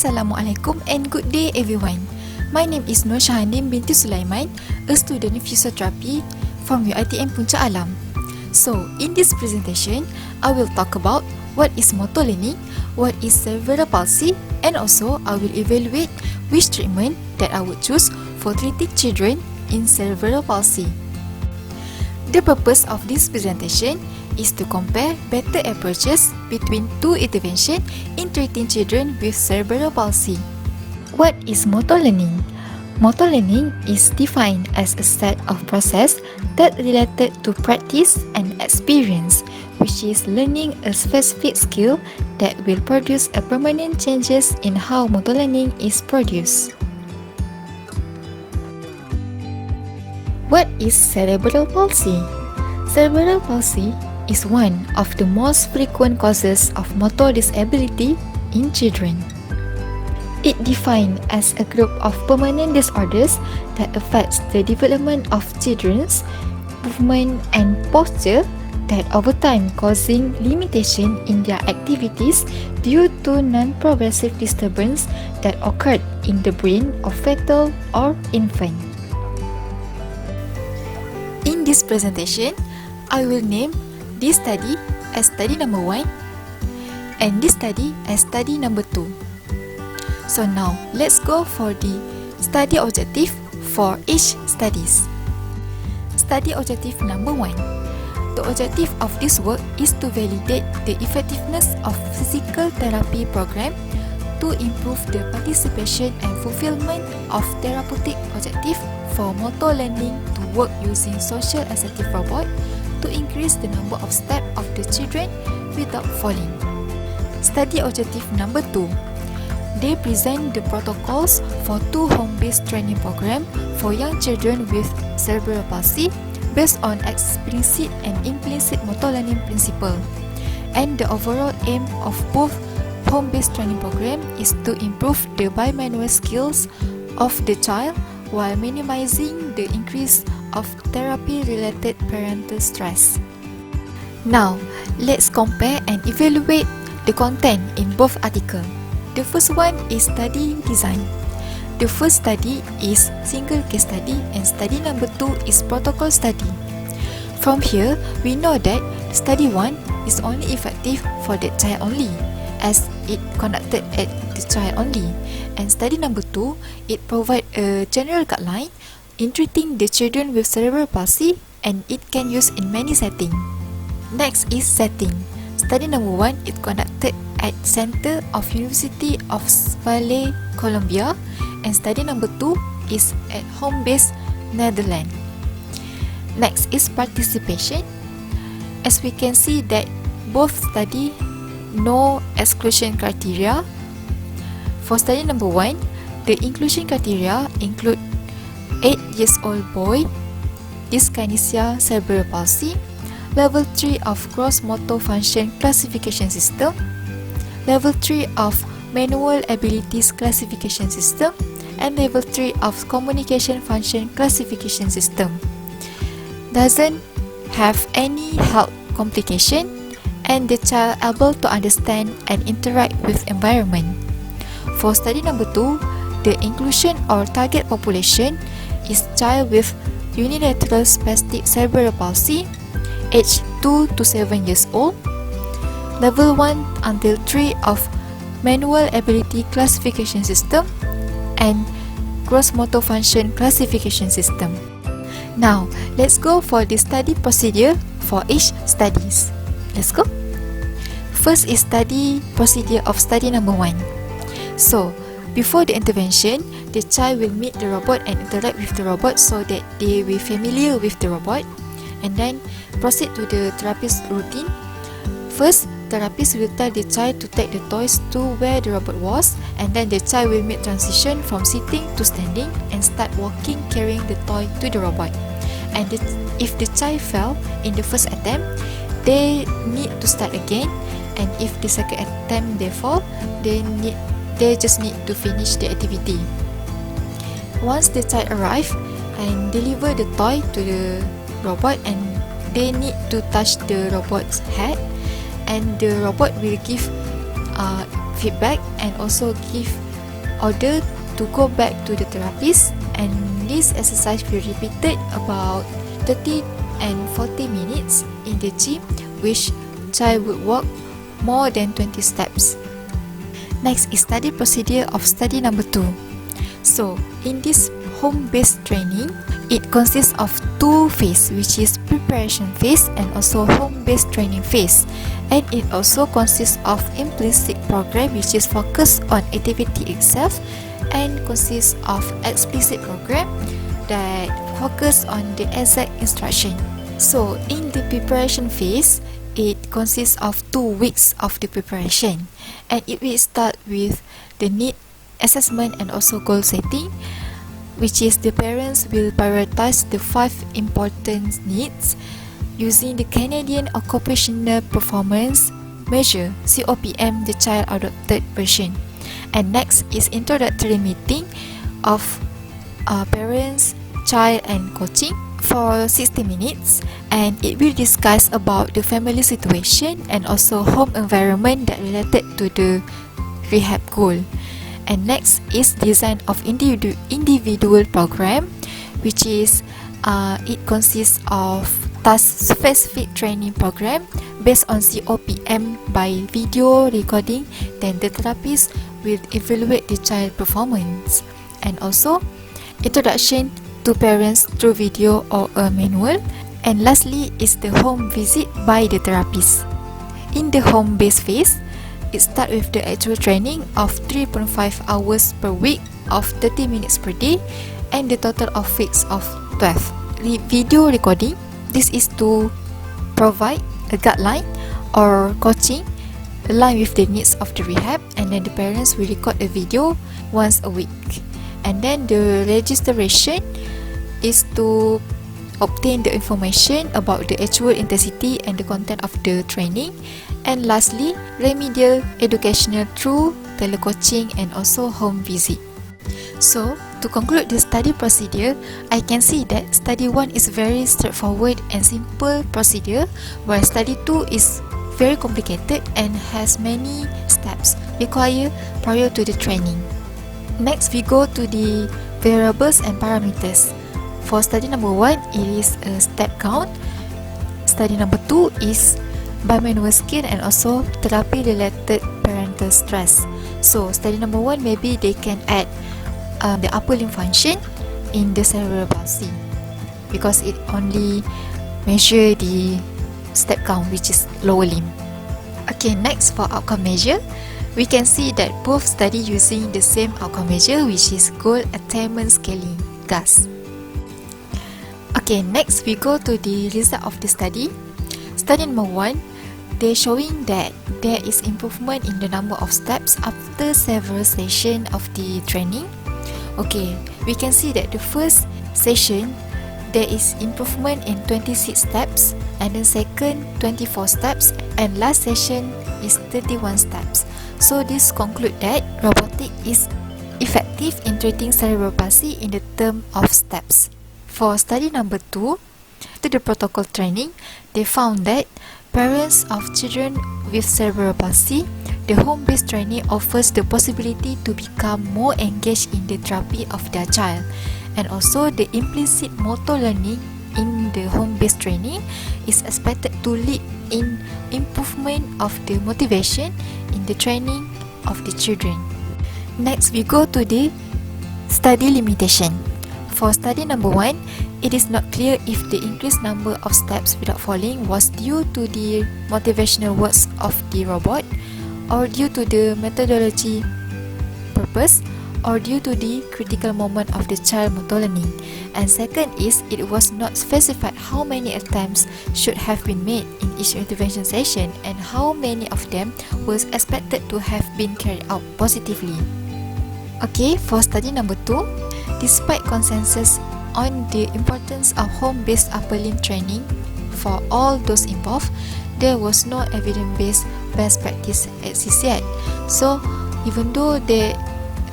Assalamualaikum and good day everyone. My name is Nur Shahandim binti Sulaiman, a student of physiotherapy from UiTM Puncak Alam. So, in this presentation, I will talk about what is motor learning, what is cerebral palsy, and also I will evaluate which treatment that I would choose for treating children in cerebral palsy. The purpose of this presentation is to compare better approaches between two interventions in treating children with cerebral palsy. What is motor learning? Motor learning is defined as a set of process that related to practice and experience, which is learning a specific skill that will produce a permanent changes in how motor learning is produced. What is cerebral palsy? Cerebral palsy is one of the most frequent causes of motor disability in children. It defined as a group of permanent disorders that affects the development of children's movement and posture that over time causing limitation in their activities due to non-progressive disturbance that occurred in the brain of fetal or infant. In this presentation, I will name this study as study number 1 and this study as study number 2. So now, let's go for the study objective for each studies. Study objective number 1. The objective of this work is to validate the effectiveness of physical therapy program to improve the participation and fulfillment of therapeutic objective for motor learning to work using social assistive robot to increase the number of steps of the children without falling. Study objective number 2. They present the protocols for 2 home-based training program for young children with cerebral palsy based on explicit and implicit motor learning principle. And the overall aim of both home-based training program is to improve the bimanual skills of the child while minimizing the increase of therapy-related parental stress. Now, let's compare and evaluate the content in both articles. The first one is study design. The first study is single case study and study number 2 is protocol study. From here, we know that study 1 is only effective for that child only as it conducted at the child only, and study number 2, it provides a general guideline in treating the children with cerebral palsy and it can use in many settings. Next is setting. Study number 1 is conducted at Center of University of Valle, Colombia, and study number 2 is at home base, Netherlands. Next is participation. As we can see that both study no exclusion criteria. For study number 1, the inclusion criteria include 8 years old boy, dyskinesia cerebral palsy, level 3 of gross motor function classification system, level 3 of manual abilities classification system, and level 3 of communication function classification system. Doesn't have any health complication and the child able to understand and interact with environment. For study number 2, the inclusion or target population is child with unilateral spastic cerebral palsy, age 2 to 7 years old, level 1 until 3 of manual ability classification system, and gross motor function classification system. Now, let's go for the study procedure for each studies. Let's go. First is study procedure of study number 1. So, before the intervention, the child will meet the robot and interact with the robot so that they will familiar with the robot, and then proceed to the therapist routine. First, therapist will tell the child to take the toys to where the robot was, and then the child will make transition from sitting to standing and start walking carrying the toy to the robot. And if the child fell in the first attempt, they need to start again, and if the second attempt they fall, they just need to finish the activity. Once the child arrive and deliver the toy to the robot, and they need to touch the robot's head, and the robot will give feedback and also give order to go back to the therapist, and this exercise will be repeated about 30 and 40 minutes in the gym, which child would walk more than 20 steps. Next is study procedure of study number 2. So in this home-based training, it consists of two phases, which is preparation phase and also home-based training phase, and it also consists of implicit program, which is focused on activity itself, and consists of explicit program that focus on the exact instruction. So in the preparation phase, it consists of 2 weeks of the preparation, and it will start with the need assessment and also goal setting, which is the parents will prioritize the 5 important needs using the Canadian Occupational Performance Measure COPM, the child adopted version. And next is introductory meeting of parents, child and coaching for 60 minutes, and it will discuss about the family situation and also home environment that related to the rehab goal. And next is design of individual program, which is it consists of task specific training program based on COPM by video recording. Then the therapist will evaluate the child performance, and also introduction to parents through video or a manual. And lastly is the home visit by the therapist. In the home-based phase, it starts with the actual training of 3.5 hours per week of 30 minutes per day, and the total of weeks of 12. Video recording, this is to provide a guideline or coaching aligned with the needs of the rehab, and then the parents will record a video once a week. And then the registration is to obtain the information about the actual intensity and the content of the training. And lastly, remedial educational through telecoaching and also home visit. So, to conclude the study procedure, I can see that study 1 is very straightforward and simple procedure, while study 2 is very complicated and has many steps required prior to the training. Next, we go to the variables and parameters. For study number 1, it is a step count. Study number 2 is bimanual skill and also therapy related parental stress. So study number 1, maybe they can add the upper limb function in the cerebral palsy, because it only measure the step count, which is lower limb. Okay, next for outcome measure, we can see that both study using the same outcome measure, which is goal attainment scaling, GAS. Okay, next we go to the result of the study. Study number 1, they're showing that there is improvement in the number of steps after several sessions of the training. Okay, we can see that the first session there is improvement in 26 steps, and then second 24 steps, and last session is 31 steps. So this conclude that robotic is effective in treating cerebral palsy in the term of steps. For study number 2, after the protocol training, they found that parents of children with cerebral palsy, the home-based training offers the possibility to become more engaged in the therapy of their child, and also the implicit motor learning in the home-based training is expected to lead in improvement of the motivation in the training of the children. Next, we go to the study limitation. For study number 1, it is not clear if the increased number of steps without falling was due to the motivational words of the robot, or due to the methodology purpose, or due to the critical moment of the child motor learning. And second is, it was not specified how many attempts should have been made in each intervention session, and how many of them was expected to have been carried out positively. Okay, for study number 2, despite consensus on the importance of home-based upper limb training for all those involved, there was no evidence-based best practice exists yet. So, even though they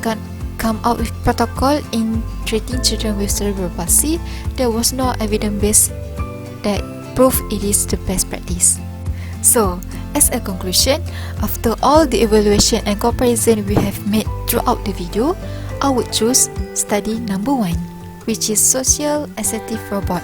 can come out with protocol in treating children with cerebral palsy, there was no evidence-based that prove it is the best practice. So, as a conclusion, after all the evaluation and comparison we have made throughout the video, I would choose study number 1, which is Social Assistive Robot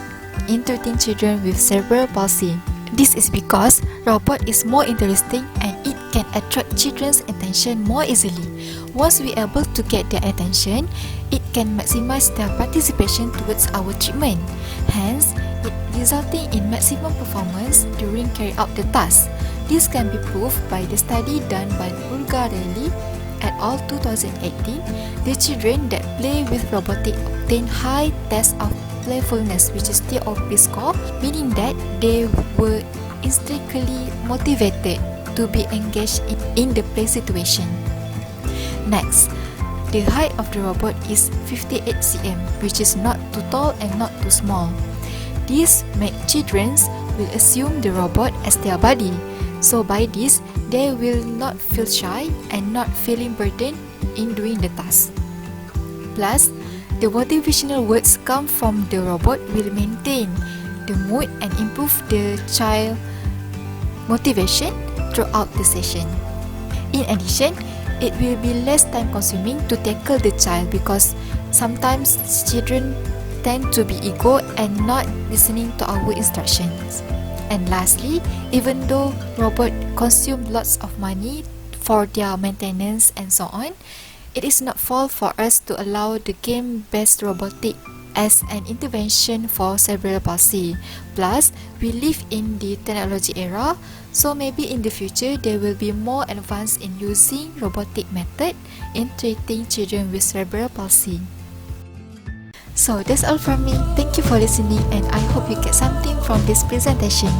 in 13 children with cerebral palsy. This is because robot is more interesting and it can attract children's attention more easily. Once we are able to get their attention, it can maximize their participation towards our treatment. Hence, it resulting in maximum performance during carry out the task. This can be proved by the study done by Bulgarelli et al. 2018. The children that play with robotic obtain high test of playfulness, which is TOP score, meaning that they were intrinsically motivated to be engaged in the play situation. Next, the height of the robot is 58 cm, which is not too tall and not too small. This make children will assume the robot as their body. So by this, they will not feel shy and not feeling burdened in doing the task. Plus, the motivational words come from the robot will maintain the mood and improve the child motivation throughout the session. In addition, it will be less time consuming to tackle the child because sometimes children tend to be ego and not listening to our instructions. And lastly, even though robot consume lots of money for their maintenance and so on, it is not fault for us to allow the game-based robotic as an intervention for cerebral palsy. Plus, we live in the technology era, so maybe in the future they will be more advanced in using robotic method in treating children with cerebral palsy. So that's all from me. Thank you for listening and I hope you get something from this presentation.